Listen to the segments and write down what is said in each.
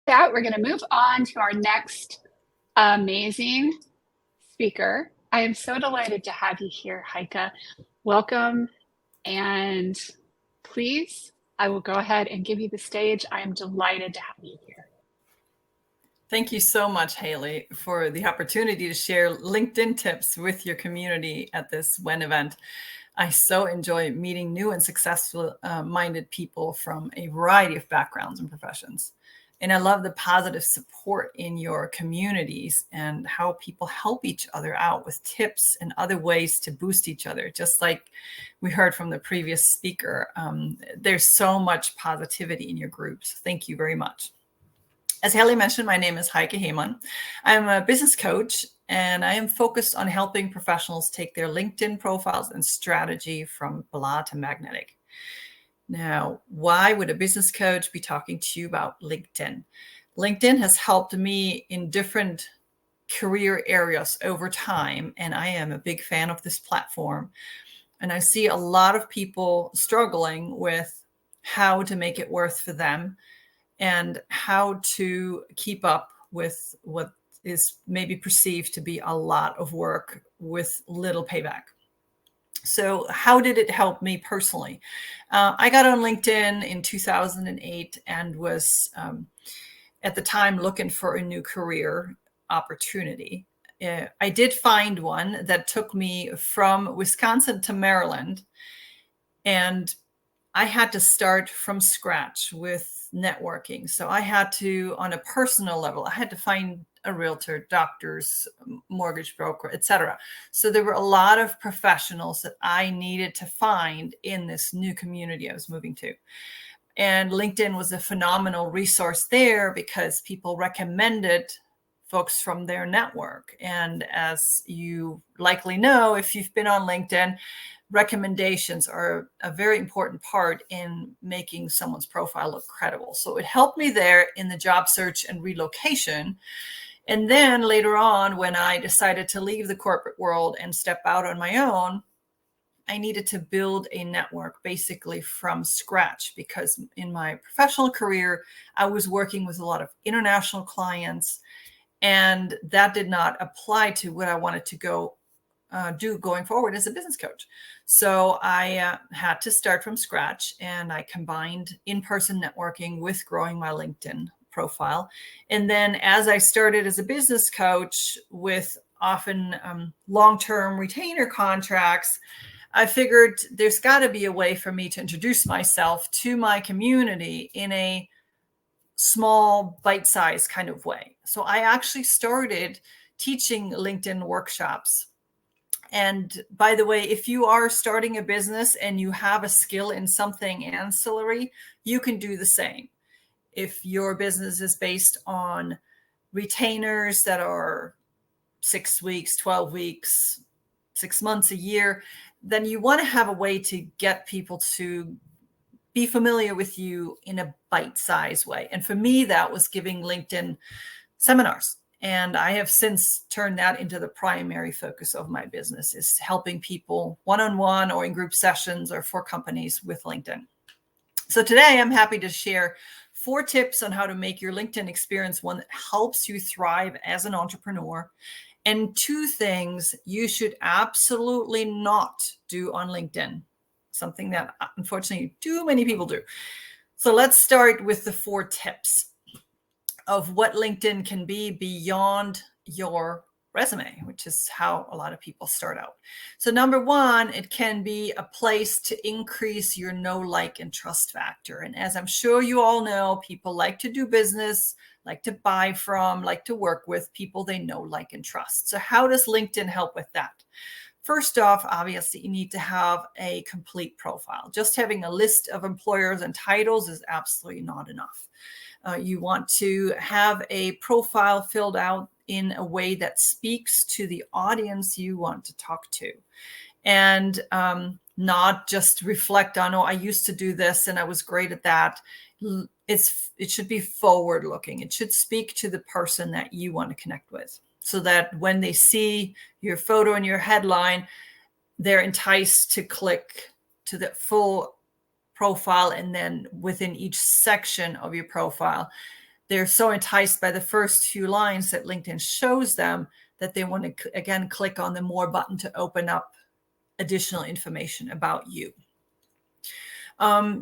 That, we're going to move on to our next amazing speaker. I am so delighted to have you here, Heike. Welcome. And please, I will go ahead and give you the stage. I am delighted to have you here. Thank you so much, Haley, for the opportunity to share LinkedIn tips with your community at this WEN event. I so enjoy meeting new and successful minded people from a variety of backgrounds and professions. And I love the positive support in your communities and how people help each other out with tips and other ways to boost each other. Just like we heard from the previous speaker, there's so much positivity in your groups. Thank you very much. As Haley mentioned, my name is Heike Heeman. I'm a business coach, and I am focused on helping professionals take their LinkedIn profiles and strategy from blah to magnetic. Now, why would a business coach be talking to you about LinkedIn? LinkedIn has helped me in different career areas over time, and I am a big fan of this platform. And I see a lot of people struggling with how to make it worth for them and how to keep up with what is maybe perceived to be a lot of work with little payback. So how did it help me personally? I got on LinkedIn in 2008 and was at the time looking for a new career opportunity. I did find one that took me from Wisconsin to Maryland, and I had to start from scratch with networking. So I had to, on a personal level, I had to find a realtor, doctors, mortgage broker, etc. So there were a lot of professionals that I needed to find in this new community I was moving to. And LinkedIn was a phenomenal resource there because people recommended folks from their network. And as you likely know, if you've been on LinkedIn, recommendations are a very important part in making someone's profile look credible. So it helped me there in the job search and relocation. And then later on, when I decided to leave the corporate world and step out on my own, I needed to build a network basically from scratch, because in my professional career, I was working with a lot of international clients, and that did not apply to what I wanted to do going forward as a business coach. So I had to start from scratch, and I combined in-person networking with growing my LinkedIn profile. And then as I started as a business coach with often long-term retainer contracts, I figured there's got to be a way for me to introduce myself to my community in a small, bite-sized kind of way. So I actually started teaching LinkedIn workshops. And by the way, if you are starting a business and you have a skill in something ancillary, you can do the same. If your business is based on retainers that are 6 weeks, 12 weeks, 6 months, a year, then you want to have a way to get people to be familiar with you in a bite-sized way. And for me, that was giving LinkedIn seminars. And I have since turned that into the primary focus of my business, is helping people one-on-one or in group sessions or for companies with LinkedIn. So today I'm happy to share 4 tips on how to make your LinkedIn experience one that helps you thrive as an entrepreneur, and 2 things you should absolutely not do on LinkedIn, something that unfortunately too many people do. So let's start with the 4 tips of what LinkedIn can be beyond your resume, which is how a lot of people start out. So number 1, it can be a place to increase your know, like, and trust factor. And as I'm sure you all know, people like to do business, like to buy from, like to work with people they know, like, and trust. So how does LinkedIn help with that? First off, obviously, you need to have a complete profile. Just having a list of employers and titles is absolutely not enough. You want to have a profile filled out in a way that speaks to the audience you want to talk to, and not just reflect on, oh, I used to do this and I was great at that. It should be forward looking. It should speak to the person that you want to connect with, so that when they see your photo and your headline, they're enticed to click to the full profile, and then within each section of your profile, they're so enticed by the first few lines that LinkedIn shows them that they want to, again, click on the more button to open up additional information about you.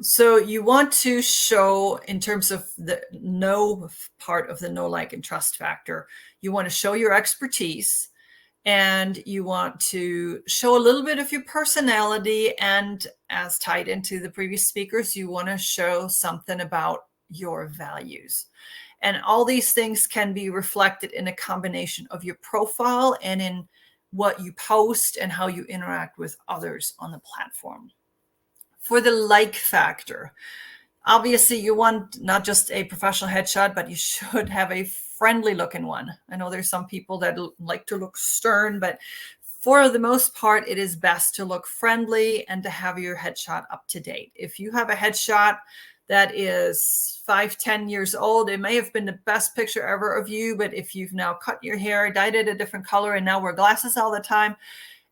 So you want to show, in terms of the know part of the know, like, and trust factor, you want to show your expertise, and you want to show a little bit of your personality. And as tied into the previous speakers, you want to show something about your values. And all these things can be reflected in a combination of your profile and in what you post and how you interact with others on the platform. For the like factor, obviously you want not just a professional headshot, but you should have a friendly looking one. I know there's some people that like to look stern, but for the most part, it is best to look friendly and to have your headshot up to date. If you have a headshot that is 5-10 years old, it may have been the best picture ever of you, but if you've now cut your hair, dyed it a different color, and now wear glasses all the time,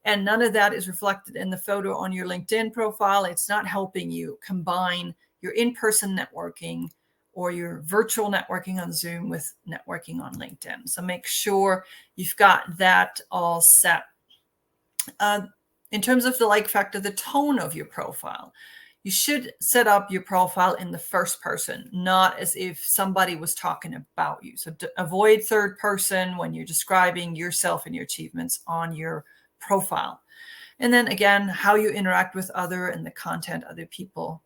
and none of that is reflected in the photo on your LinkedIn profile, it's not helping you combine your in-person networking or your virtual networking on Zoom with networking on LinkedIn. So make sure you've got that all set. In terms of the like factor, the tone of your profile, you should set up your profile in the first person, not as if somebody was talking about you. So avoid third person when you're describing yourself and your achievements on your profile. And then again, how you interact with other and the content other people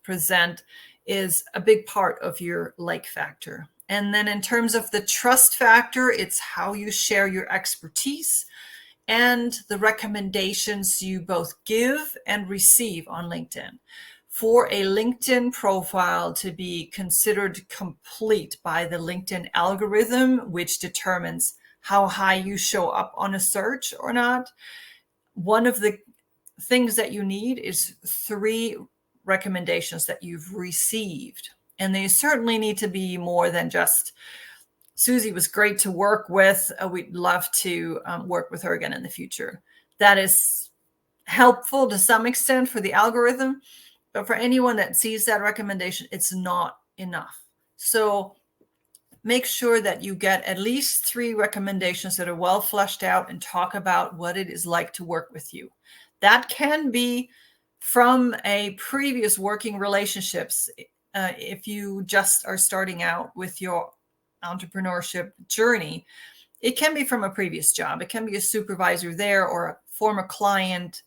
present is a big part of your like factor. And then in terms of the trust factor, it's how you share your expertise and the recommendations you both give and receive on LinkedIn. For a LinkedIn profile to be considered complete by the LinkedIn algorithm, which determines how high you show up on a search or not, one of the things that you need is 3 recommendations that you've received. And they certainly need to be more than just, Susie was great to work with. We'd love to work with her again in the future. That is helpful to some extent for the algorithm, but for anyone that sees that recommendation, it's not enough. So make sure that you get at least 3 recommendations that are well fleshed out and talk about what it is like to work with you. That can be from a previous working relationships. If you just are starting out with your entrepreneurship journey, it can be from a previous job. It can be a supervisor there or a former client.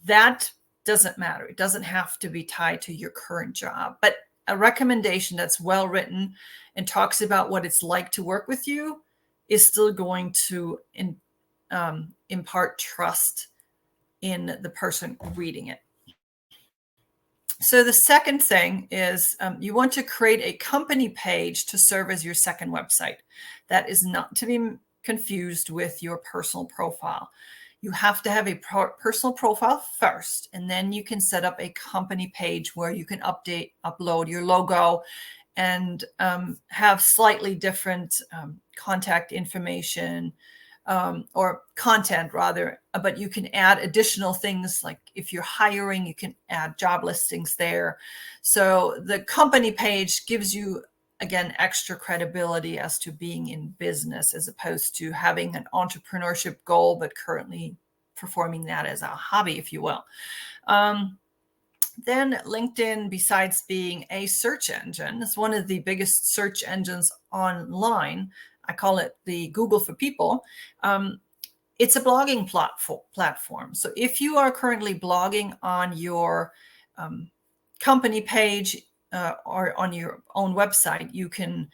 That doesn't matter. It doesn't have to be tied to your current job, but a recommendation that's well written and talks about what it's like to work with you is still going to impart trust in the person reading it. So the second thing is you want to create a company page to serve as your second website. That is not to be confused with your personal profile. You have to have a personal profile first, and then you can set up a company page where you can upload your logo and have slightly different contact information, or content rather, but you can add additional things, like if you're hiring, you can add job listings there. So the company page gives you, again, extra credibility as to being in business, as opposed to having an entrepreneurship goal, but currently performing that as a hobby, if you will. Then LinkedIn, besides being a search engine, is one of the biggest search engines online. I call it the Google for people. It's a blogging platform. So if you are currently blogging on your company page or on your own website, you can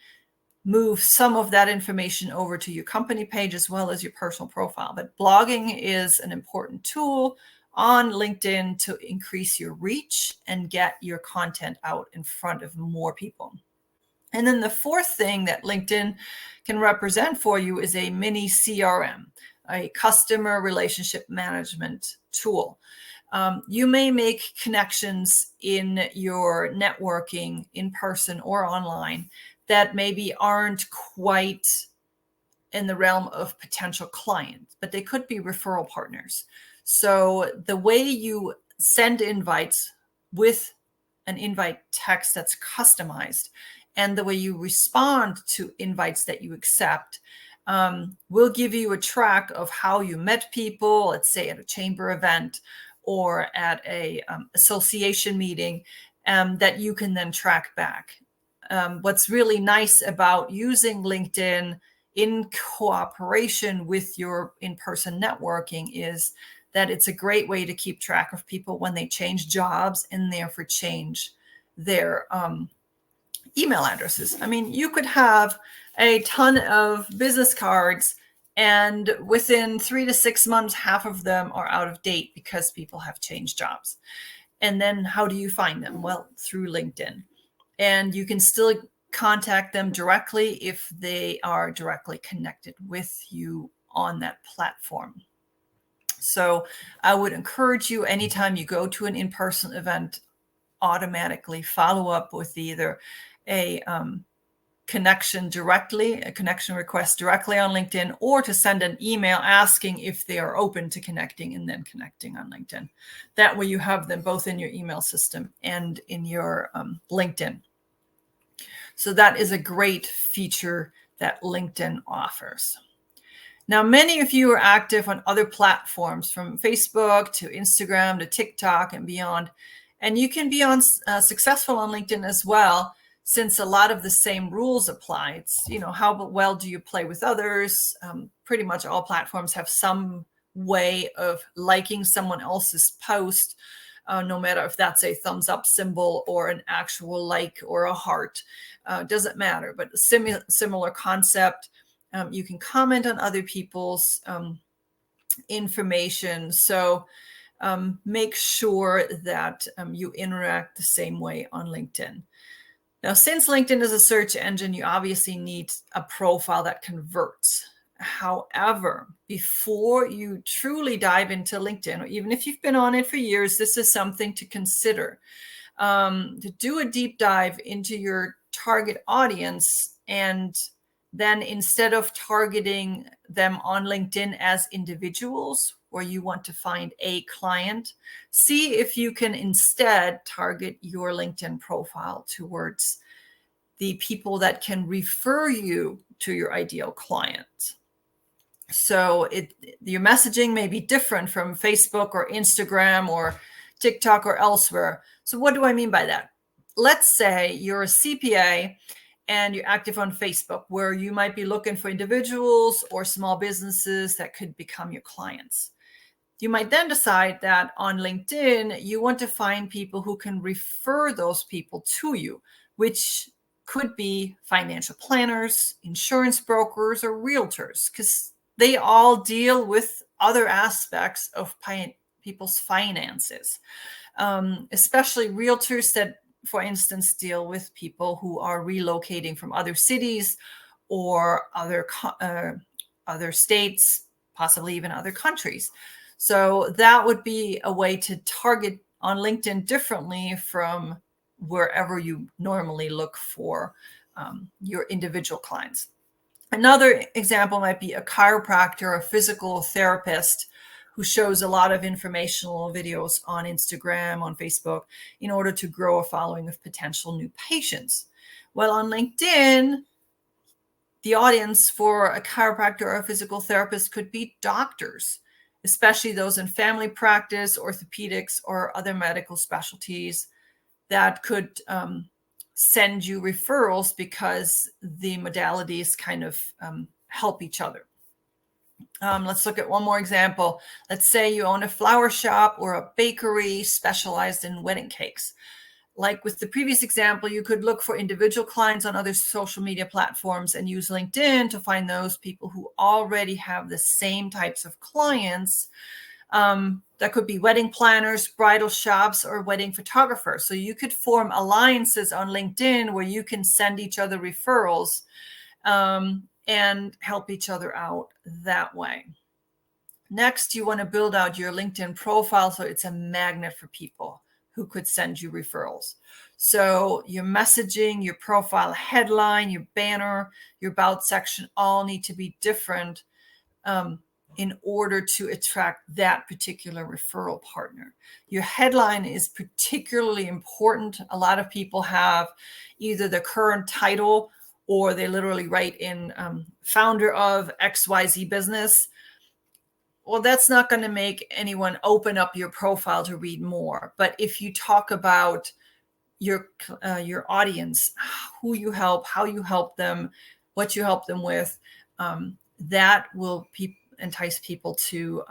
move some of that information over to your company page as well as your personal profile. But blogging is an important tool on LinkedIn to increase your reach and get your content out in front of more people. And then the fourth thing that LinkedIn can represent for you is a mini CRM, a customer relationship management tool. You may make connections in your networking in person or online that maybe aren't quite in the realm of potential clients, but they could be referral partners. So the way you send invites with an invite text that's customized and the way you respond to invites that you accept will give you a track of how you met people, let's say at a chamber event or at a association meeting, that you can then track back. What's really nice about using LinkedIn in cooperation with your in-person networking is that it's a great way to keep track of people when they change jobs and therefore change their email addresses. I mean, you could have a ton of business cards, and within 3 to 6 months, half of them are out of date because people have changed jobs. And then how do you find them? Well, through LinkedIn. And you can still contact them directly if they are directly connected with you on that platform. So I would encourage you, anytime you go to an in-person event, automatically follow up with either a connection request directly on LinkedIn, or to send an email asking if they are open to connecting, and then connecting on LinkedIn. That way you have them both in your email system and in your LinkedIn. So that is a great feature that LinkedIn offers. Now, many of you are active on other platforms, from Facebook to Instagram to TikTok and beyond. And you can be successful on LinkedIn as well, since a lot of the same rules apply. It's, how well do you play with others? Pretty much all platforms have some way of liking someone else's post, no matter if that's a thumbs up symbol or an actual like or a heart. Doesn't matter, but a similar concept. You can comment on other people's information. So make sure that you interact the same way on LinkedIn. Now, since LinkedIn is a search engine, you obviously need a profile that converts. However, before you truly dive into LinkedIn, or even if you've been on it for years, this is something to consider. To do a deep dive into your target audience, and then instead of targeting them on LinkedIn as individuals, where you want to find a client, see if you can instead target your LinkedIn profile towards the people that can refer you to your ideal client. So your messaging may be different from Facebook or Instagram or TikTok or elsewhere. So what do I mean by that? Let's say you're a CPA and you're active on Facebook, where you might be looking for individuals or small businesses that could become your clients. You might then decide that on LinkedIn, you want to find people who can refer those people to you, which could be financial planners, insurance brokers, or realtors, because they all deal with other aspects of people's finances, especially realtors that, for instance, deal with people who are relocating from other cities or other states, possibly even other countries. So that would be a way to target on LinkedIn differently from wherever you normally look for your individual clients. Another example might be a chiropractor, a physical therapist who shows a lot of informational videos on Instagram, on Facebook, in order to grow a following of potential new patients. Well, on LinkedIn, the audience for a chiropractor or a physical therapist could be doctors, especially those in family practice, orthopedics, or other medical specialties that could send you referrals because the modalities kind of help each other. Let's look at one more example. Let's say you own a flower shop or a bakery specialized in wedding cakes. Like with the previous example, you could look for individual clients on other social media platforms and use LinkedIn to find those people who already have the same types of clients. That could be wedding planners, bridal shops, or wedding photographers. So you could form alliances on LinkedIn where you can send each other referrals and help each other out that way. Next, you want to build out your LinkedIn profile so it's a magnet for people who could send you referrals. So your messaging, your profile headline, your banner, your about section all need to be different in order to attract that particular referral partner. Your headline is particularly important. A lot of people have either the current title or they literally write in founder of XYZ business. Well, that's not going to make anyone open up your profile to read more. But if you talk about your audience, who you help, how you help them, what you help them with, that will entice people to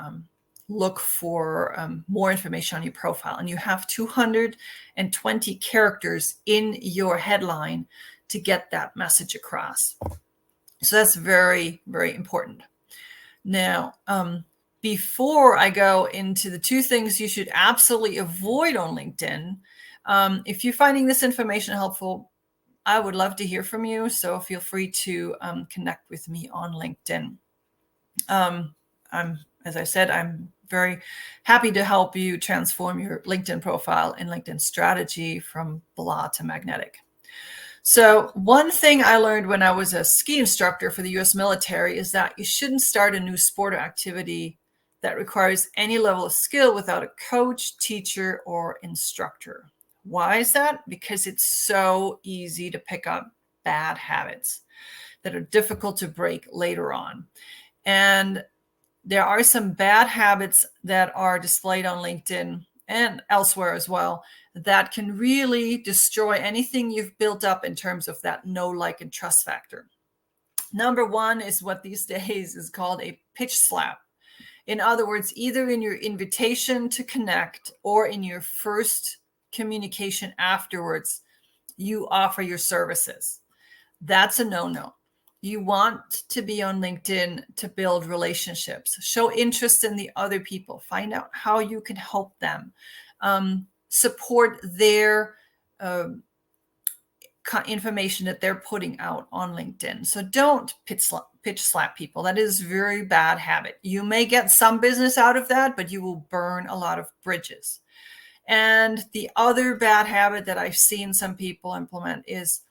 look for more information on your profile. And you have 220 characters in your headline to get that message across. So that's very, very important. Now, before I go into the 2 things you should absolutely avoid on LinkedIn, if you're finding this information helpful, I would love to hear from you. So feel free to connect with me on LinkedIn. As I said, I'm very happy to help you transform your LinkedIn profile and LinkedIn strategy from blah to magnetic. So one thing I learned when I was a ski instructor for the US military is that you shouldn't start a new sport or activity that requires any level of skill without a coach, teacher, or instructor. Why is that? Because it's so easy to pick up bad habits that are difficult to break later on. And there are some bad habits that are displayed on LinkedIn and elsewhere as well that can really destroy anything you've built up in terms of that know, like, and trust factor. Number 1 is what these days is called a pitch slap. In other words, either in your invitation to connect or in your first communication afterwards, you offer your services. That's a no-no. You want to be on LinkedIn to build relationships, show interest in the other people, find out how you can help them, support their information that they're putting out on LinkedIn. So don't pitch slap people. That is a very bad habit. You may get some business out of that, but you will burn a lot of bridges. And the other bad habit that I've seen some people implement is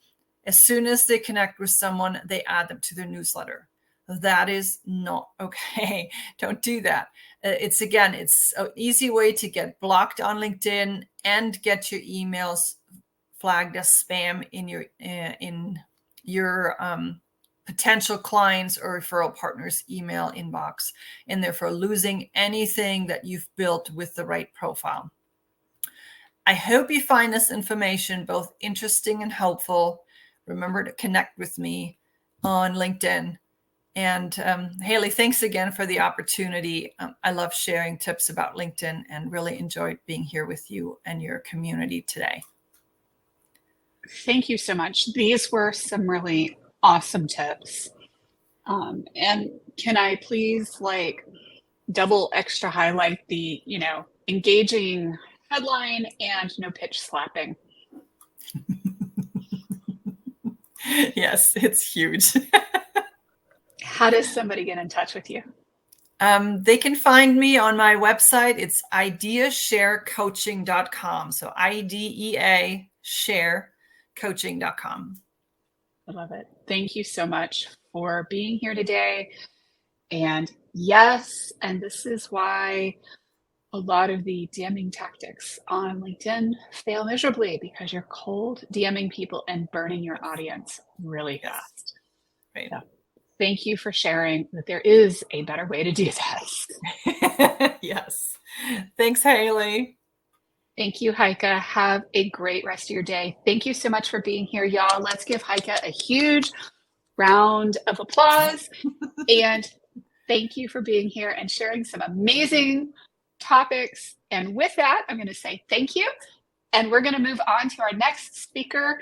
as soon as they connect with someone, they add them to their newsletter. That is not okay. Don't do that. It's an easy way to get blocked on LinkedIn and get your emails flagged as spam in your potential clients or referral partners' email inbox, and therefore losing anything that you've built with the right profile. I hope you find this information both interesting and helpful. Remember to connect with me on LinkedIn. And Haley, thanks again for the opportunity. I love sharing tips about LinkedIn and really enjoyed being here with you and your community today. Thank you so much. These were some really awesome tips. And can I please double extra highlight the, engaging headline and no pitch slapping? Yes, it's huge. How does somebody get in touch with you? They can find me on my website. It's ideasharecoaching.com. So IDEA sharecoaching.com. I love it. Thank you so much for being here today. And yes, and this is why a lot of the DMing tactics on LinkedIn fail miserably, because you're cold DMing people and burning your audience really fast. Right. So thank you for sharing that there is a better way to do this. Yes. Thanks, Haley. Thank you, Heike. Have a great rest of your day. Thank you so much for being here, y'all. Let's give Heike a huge round of applause. And thank you for being here and sharing some amazing topics. And with that, I'm going to say thank you. And we're going to move on to our next speaker.